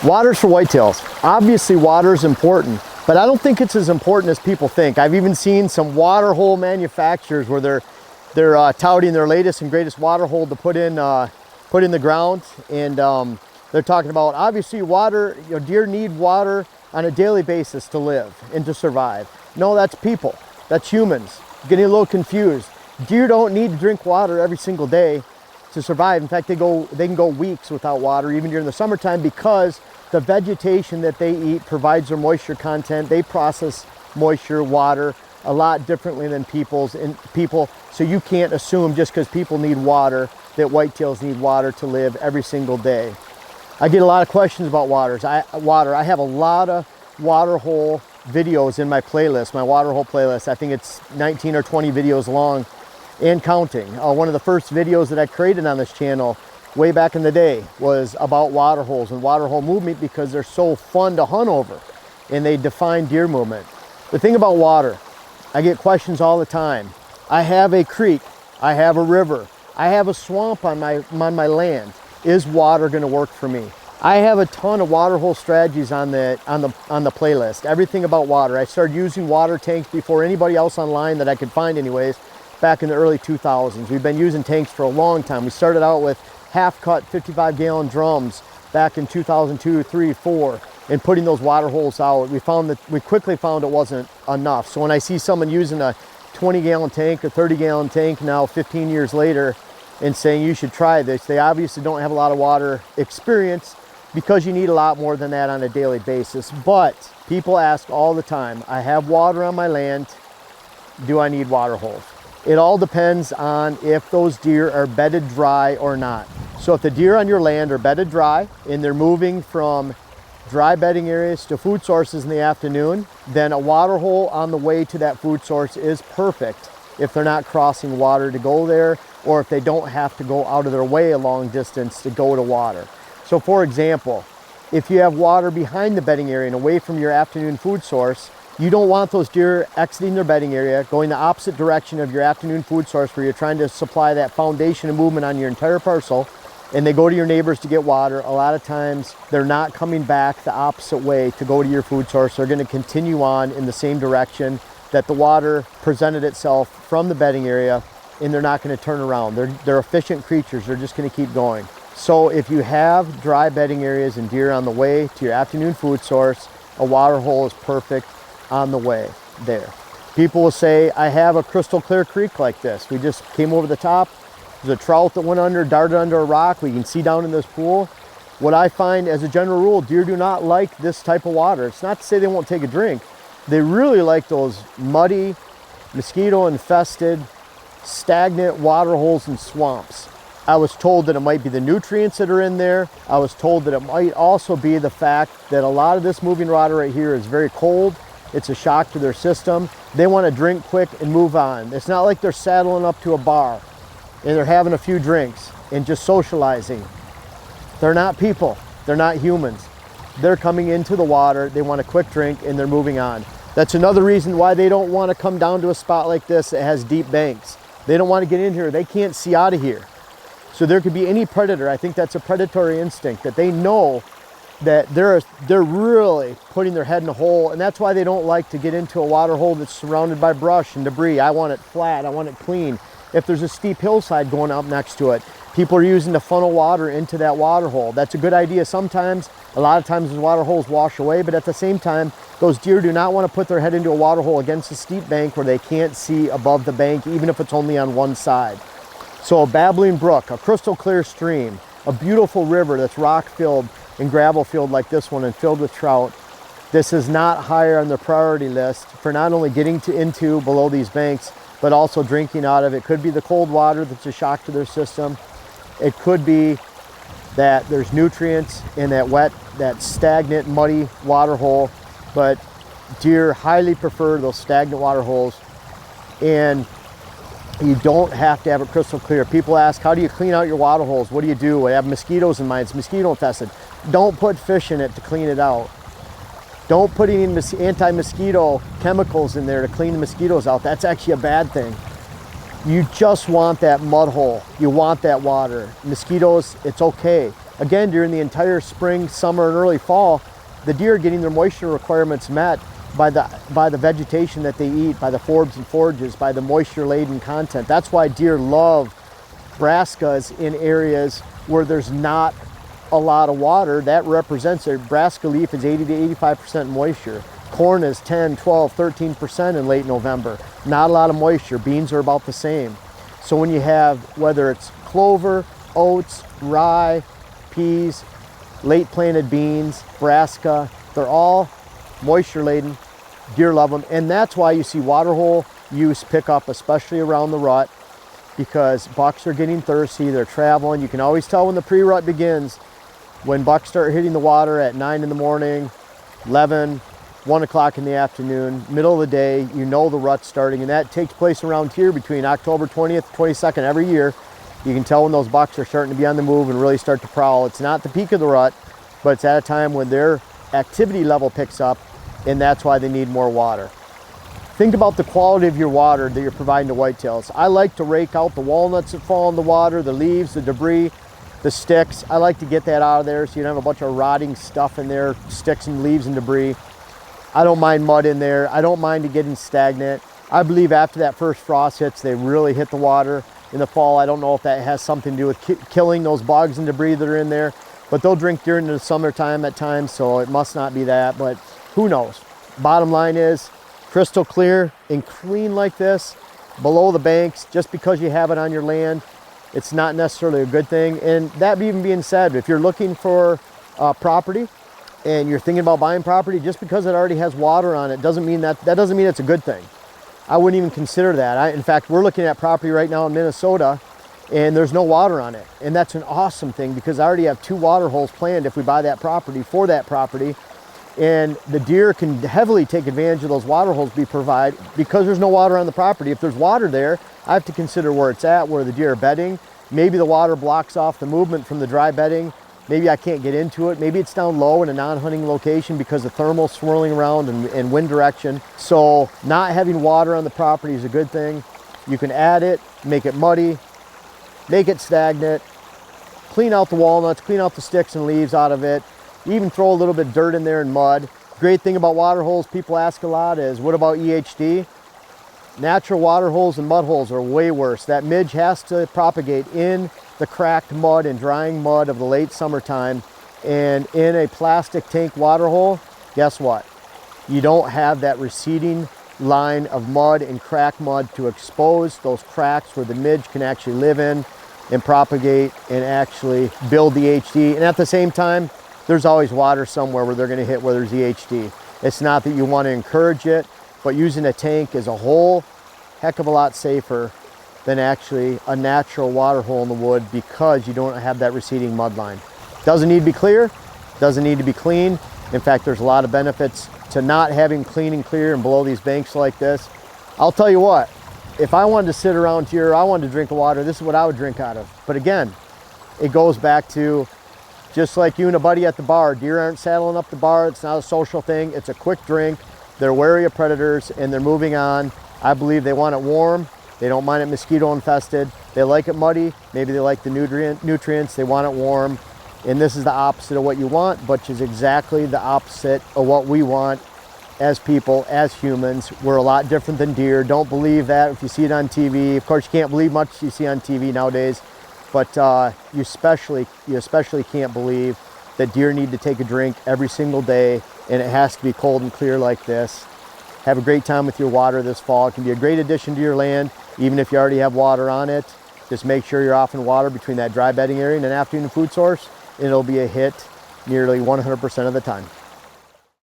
Water's for whitetails. Obviously water is important, but I don't think it's as important as people think. I've even seen some water hole manufacturers where they're touting their latest and greatest water hole to put in the ground, and they're talking about obviously water. You know, deer need water on a daily basis to live and to survive. No, that's people. That's humans. Getting a little confused. Deer don't need to drink water every single day to survive. In fact, they can go weeks without water, even during the summertime, because the vegetation that they eat provides their moisture content. They process moisture, water a lot differently than people. So you can't assume just because people need water that whitetails need water to live every single day. I get a lot of questions about water. I have a lot of water hole videos in my playlist, my water hole playlist. I think it's 19 or 20 videos long and counting. One of the first videos that I created on this channel way back in the day was about water holes and water hole movement, because they're so fun to hunt over and they define deer movement. The thing about water, I get questions all the time. I have a creek, I have a river, I have a swamp on my land. Is water going to work for me? I have a ton of water hole strategies on the playlist. Everything about water. I started using water tanks before anybody else online that I could find anyways, back in the early 2000s. We've been using tanks for a long time. We started out with half-cut 55-gallon drums back in 2002, 3, 4, and putting those water holes out. We quickly found it wasn't enough. So when I see someone using a 20-gallon tank, a 30-gallon tank now 15 years later and saying you should try this, they obviously don't have a lot of water experience, because you need a lot more than that on a daily basis. But people ask all the time, I have water on my land, do I need water holes? It all depends on if those deer are bedded dry or not. So if the deer on your land are bedded dry and they're moving from dry bedding areas to food sources in the afternoon, then a water hole on the way to that food source is perfect if they're not crossing water to go there, or if they don't have to go out of their way a long distance to go to water. So for example, if you have water behind the bedding area and away from your afternoon food source, you don't want those deer exiting their bedding area, going the opposite direction of your afternoon food source where you're trying to supply that foundation of movement on your entire parcel, and they go to your neighbors to get water. A lot of times they're not coming back the opposite way to go to your food source. They're going to continue on in the same direction that the water presented itself from the bedding area, and they're not going to turn around. They're efficient creatures. They're just going to keep going. So if you have dry bedding areas and deer on the way to your afternoon food source, a water hole is perfect on the way there. People will say, I have a crystal clear creek like this. We just came over the top. There's a trout that went under, darted under a rock. We can see down in this pool. What I find as a general rule, deer do not like this type of water. It's not to say they won't take a drink. They really like those muddy, mosquito infested, stagnant water holes and swamps. I was told that it might be the nutrients that are in there. I was told that it might also be the fact that a lot of this moving water right here is very cold. It's a shock to their system. They want to drink quick and move on. It's not like they're saddling up to a bar and they're having a few drinks and just socializing. They're not people. They're not humans. They're coming into the water. They want a quick drink and they're moving on. That's another reason why they don't want to come down to a spot like this that has deep banks. They don't want to get in here. They can't see out of here. So there could be any predator. I think that's a predatory instinct, that they know that they're really putting their head in a hole, and that's why they don't like to get into a water hole that's surrounded by brush and debris. I want it flat, I want it clean. If there's a steep hillside going up next to it, people are using to funnel water into that water hole. That's a good idea sometimes. A lot of times those water holes wash away, but at the same time, those deer do not want to put their head into a water hole against a steep bank where they can't see above the bank, even if it's only on one side. So a babbling brook, a crystal clear stream, a beautiful river that's rock filled and gravel filled like this one and filled with trout. This is not higher on the priority list for not only getting into below these banks, but also drinking out of. It could be the cold water that's a shock to their system. It could be that there's nutrients in that wet, that stagnant, muddy water hole, but deer highly prefer those stagnant water holes. And you don't have to have it crystal clear. People ask, how do you clean out your water holes? What do you do? I have mosquitoes in mine. It's mosquito infested. Don't put fish in it to clean it out. Don't put any anti-mosquito chemicals in there to clean the mosquitoes out. That's actually a bad thing. You just want that mud hole. You want that water. Mosquitoes, it's okay. again, during the entire spring, summer, and early fall, the deer are getting their moisture requirements met by the vegetation that they eat, by the forbs and forages, by the moisture-laden content. That's why deer love brassicas in areas where there's not a lot of water. That represents a brassica leaf is 80 to 85% moisture. Corn is 10, 12, 13% in late November. Not a lot of moisture. Beans are about the same. So when you have, whether it's clover, oats, rye, peas, late planted beans, brassica, they're all moisture laden. Deer love them. And that's why you see waterhole use pick up, especially around the rut, because bucks are getting thirsty, they're traveling. You can always tell when the pre-rut begins, when bucks start hitting the water at 9 in the morning, 11, 1 o'clock in the afternoon, middle of the day, you know the rut's starting, and that takes place around here between October 20th, 22nd every year. You can tell when those bucks are starting to be on the move and really start to prowl. It's not the peak of the rut, but it's at a time when their activity level picks up, and that's why they need more water. Think about the quality of your water that you're providing to whitetails. I like to rake out the walnuts that fall in the water, the leaves, the debris, the sticks. I like to get that out of there so you don't have a bunch of rotting stuff in there, sticks and leaves and debris. I don't mind mud in there. I don't mind it getting stagnant. I believe after that first frost hits, they really hit the water in the fall. I don't know if that has something to do with killing those bugs and debris that are in there, but they'll drink during the summertime at times, so it must not be that, but who knows? Bottom line is, crystal clear and clean like this, below the banks, just because you have it on your land, it's not necessarily a good thing. And that even being said, if you're looking for property and you're thinking about buying property, just because it already has water on it doesn't mean that doesn't mean it's a good thing. I wouldn't even consider that. In fact, we're looking at property right now in Minnesota and there's no water on it. And that's an awesome thing because I already have 2 water holes planned if we buy that property for that property. And the deer can heavily take advantage of those water holes because there's no water on the property. If there's water there, I have to consider where it's at, where the deer are bedding. Maybe the water blocks off the movement from the dry bedding. Maybe I can't get into it. Maybe it's down low in a non-hunting location because of thermal swirling around and wind direction. So not having water on the property is a good thing. You can add it, make it muddy, make it stagnant, clean out the walnuts, clean out the sticks and leaves out of it. Even throw a little bit of dirt in there and mud. Great thing about water holes people ask a lot is, what about EHD? Natural water holes and mud holes are way worse. That midge has to propagate in the cracked mud and drying mud of the late summertime. And in a plastic tank water hole, guess what? You don't have that receding line of mud and cracked mud to expose those cracks where the midge can actually live in and propagate and actually build the EHD. And at the same time, there's always water somewhere where they're going to hit where there's EHD. It's not that you want to encourage it, but using a tank is a whole heck of a lot safer than actually a natural water hole in the wood because you don't have that receding mud line. Doesn't need to be clear, doesn't need to be clean. In fact, there's a lot of benefits to not having clean and clear and below these banks like this. I'll tell you what, if I wanted to sit around here, I wanted to drink water, this is what I would drink out of. But again, it goes back to just like you and a buddy at the bar. Deer aren't saddling up the bar. It's not a social thing. It's a quick drink. They're wary of predators and they're moving on. I believe they want it warm. They don't mind it mosquito infested. They like it muddy. Maybe they like the nutrients. They want it warm. And this is the opposite of what you want, which is exactly the opposite of what we want as people, as humans. We're a lot different than deer. Don't believe that if you see it on TV. Of course, you can't believe much you see on TV nowadays. But you especially can't believe that deer need to take a drink every single day, and it has to be cold and clear like this. Have a great time with your water this fall. It can be a great addition to your land, even if you already have water on it. Just make sure you're off in water between that dry bedding area and an afternoon food source, and it'll be a hit nearly 100% of the time.